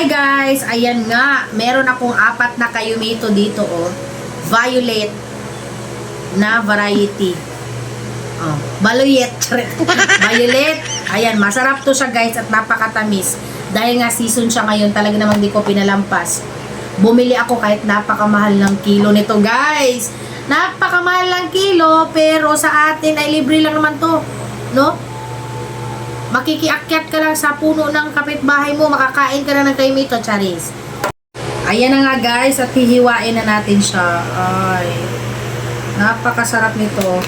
Hi guys! Ayan nga, meron akong 4 na kayumito dito oh. Violet na variety. Oh, Violet. Violet. Ayan, masarap to siya guys at napakatamis. Dahil nga season siya ngayon, talaga namang di ko pinalampas. Bumili ako kahit napakamahal ng kilo nito guys. Napakamahal ng kilo, pero sa atin ay libre lang naman to. No? Makikiakyat ka lang sa puno ng kapitbahay mo, makakain ka na ng kayumito, charis. Ayan na nga guys, at hihiwain na natin siya. Ay, napakasarap nito.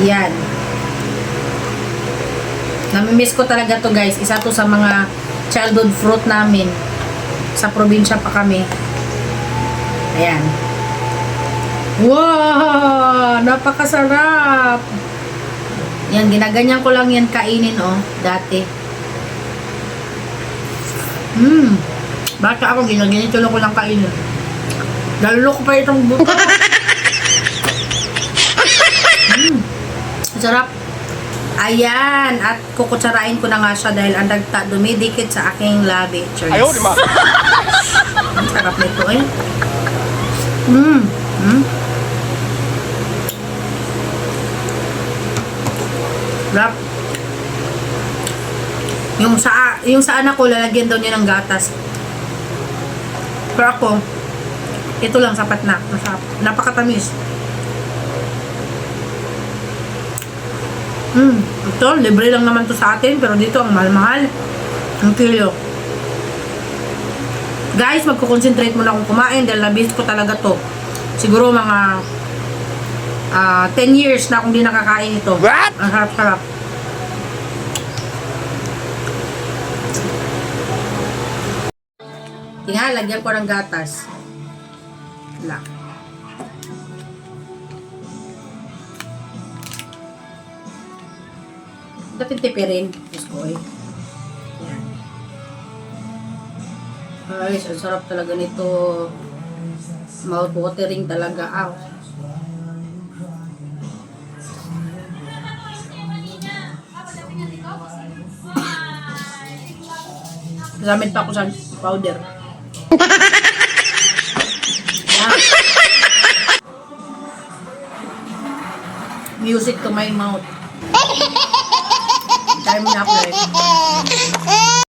Yan. Namimiss ko talaga to guys. Isa to sa mga childhood fruit namin. Sa probinsya pa kami. Ayan. Wow! Napakasarap! Yan, ginaganyan ko lang yan kainin, oh, dati. Bata ako, ginaganyan ko lang kainin. Lalo ko pa itong buto. Sarap. Ayan, at kukutsarain ko na nga siya dahil ang dumidikit sa aking labi. Ayaw, di ba? Ang sarap nito, eh. Sarap. Yung sa anak ko, lalagyan daw niya ng gatas. Pero ako, ito lang, sapat na. Masarap. Napakatamis. Ito, libre lang naman to sa atin, pero dito ang mahal-mahal. Ang kilo. Guys, magko-concentrate muna akong kumain dahil nabis ko talaga to. Siguro mga 10 years na akong di nakakain ito. What? Ang harap-harap. Tingnan, lagyan ko ng gatas. Wala. Dapat tipirin. Diyos ko eh. Yan. Ay, ang sarap talaga nito. Mouth-watering talaga. Ow. Gamit pa ako sa powder. Music to my mouth. Time na ako eh.